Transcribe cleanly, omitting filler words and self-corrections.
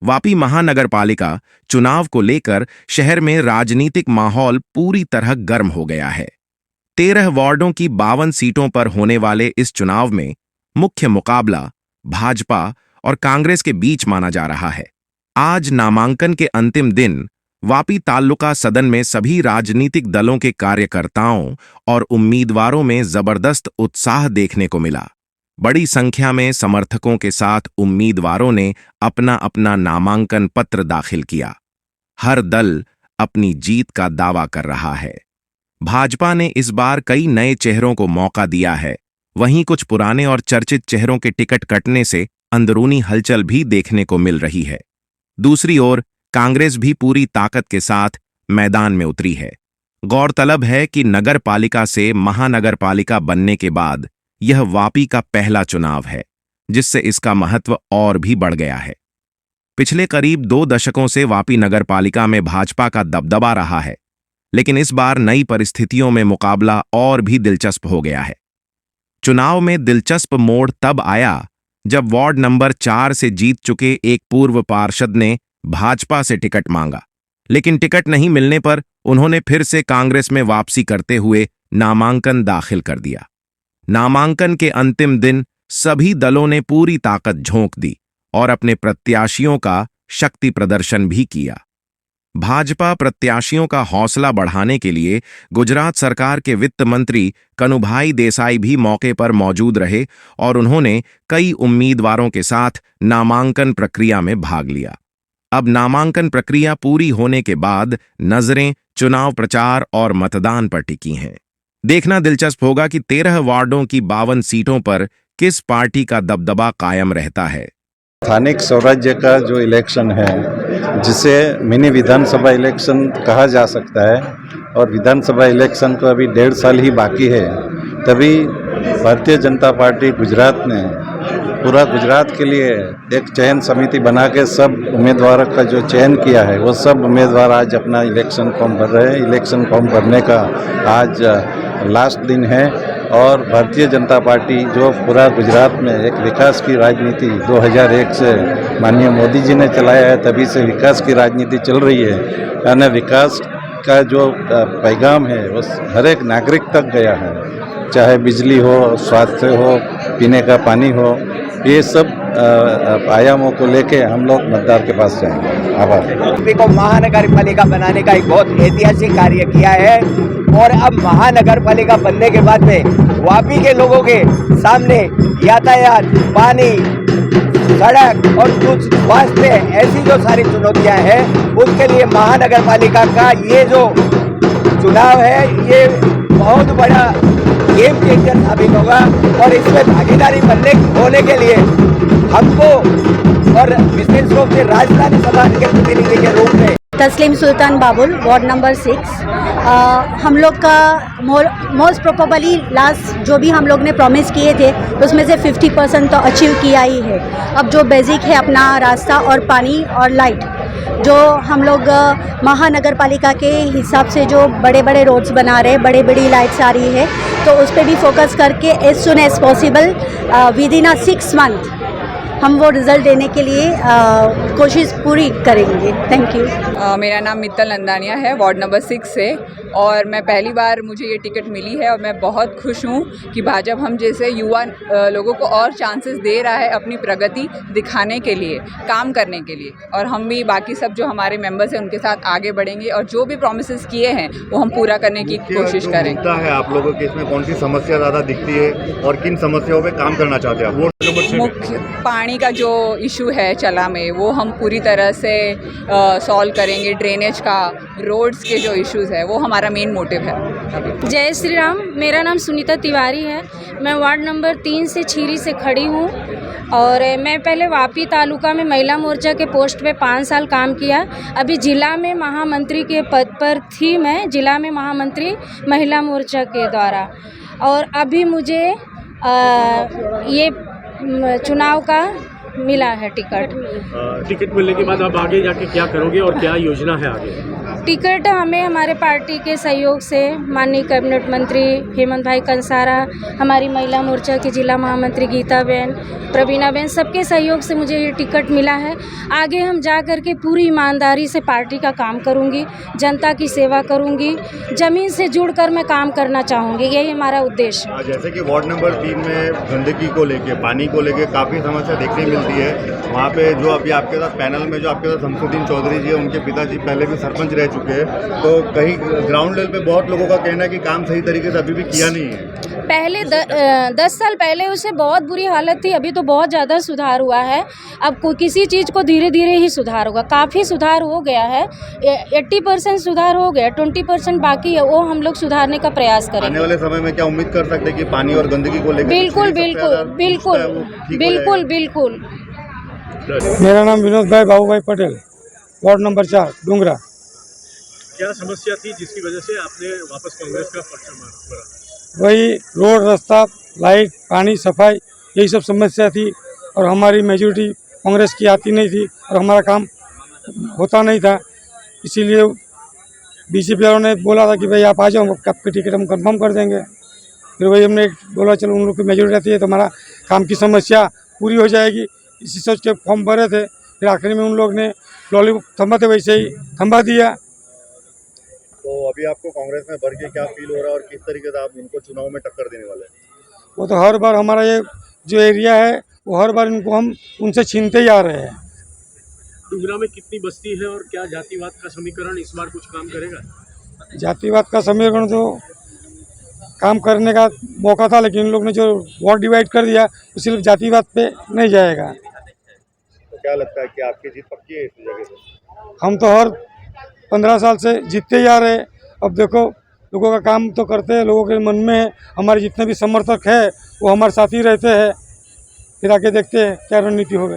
वापी महानगरपालिका चुनाव को लेकर शहर में राजनीतिक माहौल पूरी तरह गर्म हो गया है। 13 वार्डों की 52 सीटों पर होने वाले इस चुनाव में मुख्य मुकाबला भाजपा और कांग्रेस के बीच माना जा रहा है। आज नामांकन के अंतिम दिन वापी तालुका सदन में सभी राजनीतिक दलों के कार्यकर्ताओं और उम्मीदवारों में जबरदस्त उत्साह देखने को मिला। बड़ी संख्या में समर्थकों के साथ उम्मीदवारों ने अपना अपना नामांकन पत्र दाखिल किया। हर दल अपनी जीत का दावा कर रहा है। भाजपा ने इस बार कई नए चेहरों को मौका दिया है, वहीं कुछ पुराने और चर्चित चेहरों के टिकट कटने से अंदरूनी हलचल भी देखने को मिल रही है। दूसरी ओर कांग्रेस भी पूरी ताकत के साथ मैदान में उतरी है। गौरतलब है कि नगर पालिका से महानगरपालिका बनने के बाद यह वापी का पहला चुनाव है, जिससे इसका महत्व और भी बढ़ गया है। पिछले करीब 2 दशकों से वापी नगरपालिका में भाजपा का दबदबा रहा है, लेकिन इस बार नई परिस्थितियों में मुकाबला और भी दिलचस्प हो गया है। चुनाव में दिलचस्प मोड़ तब आया जब वार्ड नंबर 4 से जीत चुके एक पूर्व पार्षद ने भाजपा से टिकट मांगा, लेकिन टिकट नहीं मिलने पर उन्होंने फिर से कांग्रेस में वापसी करते हुए नामांकन दाखिल कर दिया। नामांकन के अंतिम दिन सभी दलों ने पूरी ताकत झोंक दी और अपने प्रत्याशियों का शक्ति प्रदर्शन भी किया। भाजपा प्रत्याशियों का हौसला बढ़ाने के लिए गुजरात सरकार के वित्त मंत्री कनुभाई देसाई भी मौके पर मौजूद रहे और उन्होंने कई उम्मीदवारों के साथ नामांकन प्रक्रिया में भाग लिया। अब नामांकन प्रक्रिया पूरी होने के बाद नजरें चुनाव प्रचार और मतदान पर टिकी हैं। देखना दिलचस्प होगा कि 13 वार्डों की 52 सीटों पर किस पार्टी का दबदबा कायम रहता है। स्थानिक स्वराज्य का जो इलेक्शन है, जिसे मिनी विधानसभा इलेक्शन कहा जा सकता है, और विधानसभा इलेक्शन को अभी 1.5 साल ही बाकी है, तभी भारतीय जनता पार्टी गुजरात ने पूरा गुजरात के लिए एक चयन समिति बना के सब उम्मीदवारों का जो चयन किया है, वो सब उम्मीदवार आज अपना इलेक्शन फॉर्म भर रहे हैं। इलेक्शन फॉर्म भरने का आज लास्ट दिन है और भारतीय जनता पार्टी जो पूरा गुजरात में एक विकास की राजनीति 2001 से माननीय मोदी जी ने चलाया है, तभी से विकास की राजनीति चल रही है। यानी विकास का जो पैगाम है वो हर एक नागरिक तक गया है, चाहे बिजली हो, स्वास्थ्य हो, पीने का पानी हो, ये सब आयामों को लेके हम लोग मतदार के पास जाएंगे। आभार। वापी को महानगरपालिका बनाने का एक बहुत ऐतिहासिक कार्य किया है और अब महानगरपालिका बनने के बाद में वापी के लोगों के सामने यातायात, पानी, सड़क और कुछ स्वास्थ्य ऐसी जो सारी चुनौतियां हैं, उसके लिए महानगरपालिका का ये जो चुनाव है ये बहुत बड़ा गेम चेंजर साबित होगा और इसमें भागीदारी होने के लिए हमको और विशेष रूप से राजधानी सभा के प्रतिनिधि के रूप में तस्लीम सुल्तान बाबुल, वार्ड नंबर 6। हम लोग का मोस्ट प्रोबेबली लास्ट जो भी हम लोग ने प्रॉमिस किए थे उसमें से 50% तो अचीव किया ही है। अब जो बेसिक है अपना रास्ता और पानी और लाइट, जो हम लोग महानगरपालिका के हिसाब से जो बड़े बड़े रोड्स बना रहे हैं, बड़ी बड़ी लाइट्स आ रही है, तो उस पर भी फोकस करके as soon as possible within 6 month हम वो रिज़ल्ट देने के लिए कोशिश पूरी करेंगे। Thank you. मेरा नाम मित्तल नंदानिया है, वार्ड नंबर 6 से, और मैं पहली बार मुझे ये टिकट मिली है और मैं बहुत खुश हूँ कि भाजपा हम जैसे युवा लोगों को और चांसेस दे रहा है अपनी प्रगति दिखाने के लिए, काम करने के लिए, और हम भी बाकी सब जो हमारे मेंबर्स हैं उनके साथ आगे बढ़ेंगे और जो भी प्रॉमिसेस किए हैं वो हम पूरा करने की कोशिश करेंगे। है आप लोगों के इसमें कौन सी समस्या ज़्यादा दिखती है और किन समस्याओं पे काम करना चाहते हैं आप? मुख्य पानी का जो इशू है चला में, वो हम पूरी तरह से सॉल्व करेंगे। ड्रेनेज का, रोड्स के जो इश्यूज़ है वो हमारा मेन मोटिव है। जय श्री राम। मेरा नाम सुनीता तिवारी है। मैं वार्ड नंबर 3 से छीरी से खड़ी हूँ और मैं पहले वापी तालुका में महिला मोर्चा के पोस्ट पे 5 साल काम किया। अभी जिला में महामंत्री के पद पर थी मैं, जिला में महामंत्री महिला मोर्चा के द्वारा, और अभी मुझे ये चुनाव का मिला है टिकट। टिकट मिलने के बाद आप आगे जाके क्या करोगे और क्या योजना है आगे? टिकट हमें हमारे पार्टी के सहयोग से माननीय कैबिनेट मंत्री हेमंत भाई कंसारा, हमारी महिला मोर्चा की जिला महामंत्री गीता बहन, प्रवीणा बहन, सबके सहयोग से मुझे ये टिकट मिला है। आगे हम जा कर के पूरी ईमानदारी से पार्टी का काम करूंगी, जनता की सेवा करूंगी, ज़मीन से जुड़कर मैं काम करना चाहूँगी, यही हमारा उद्देश्य है। जैसे कि वार्ड नंबर 3 में गंदगी को लेके, पानी को लेके काफ़ी समस्या देखने मिलती है। वहाँ पे जो अभी आपके साथ पैनल में जो आपके साथ शमसुद्दीन चौधरी जी है, उनके पिताजी पहले भी सरपंच रह चुके हैं, तो कहीं ग्राउंड लेवल पे बहुत लोगों का कहना है कि काम सही तरीके से अभी भी किया नहीं है। पहले 10 साल पहले उससे बहुत बुरी हालत थी, अभी तो बहुत ज़्यादा सुधार हुआ है। अब किसी चीज़ को धीरे धीरे ही सुधार होगा, काफ़ी सुधार हो गया है, 80% सुधार हो गया, 20% बाकी है, वो हम लोग सुधारने का प्रयास करेंगे। आने वाले समय में क्या उम्मीद कर सकते हैं कि पानी और गंदगी को लेकर बिल्कुल बिल्कुल बिल्कुल बिल्कुल बिल्कुल। मेरा नाम विनोद भाई बाबूभाई पटेल, वार्ड नंबर 4 डूंगरा। क्या समस्या थी जिसकी वजह से आपने वापस कांग्रेस का पर्चा मारा? वही रोड, रास्ता, लाइट, पानी, सफाई, यही सब समस्या थी और हमारी मेजोरिटी कांग्रेस की आती नहीं थी और हमारा काम होता नहीं था। इसीलिए बीजेपी वालों ने बोला था कि भाई आप आ जाओ, आपकी टिकट हम कंफर्म कर देंगे। फिर वही हमने बोला चलो उन लोग की मेजोरिटी आती है तो हमारा काम की समस्या पूरी हो जाएगी, इसी सोच के फॉर्म भरे थे। फिर आखिर में उन लोग ने लॉलीपॉप थमा थे, वैसे ही थमा दिया। तो अभी आपको कांग्रेस में भर के क्या फील हो रहा है और किस तरीके से आप उनको चुनाव में टक्कर देने वाले हैं? वो तो हर बार हमारा ये जो एरिया है वो हर बार इनको हम उनसे छीनते ही आ रहे हैं। डूंगरा में कितनी बस्ती है और क्या जातिवाद का समीकरण इस बार कुछ काम करेगा? जातिवाद का समीकरण तो काम करने का मौका था, लेकिन इन लोग ने जो वार्ड डिवाइड कर दिया तो सिर्फ जातिवाद पे नहीं जाएगा। तो क्या लगता है कि आपकी जीत पक्की है इस जगह से? हम तो हर 15 साल से जीतते ही आ रहे हैं। अब देखो लोगों का काम तो करते हैं, लोगों के मन में है, हमारे जितने भी समर्थक है वो हमारे साथ ही रहते हैं। फिर आके देखते हैं क्या रणनीति होगा।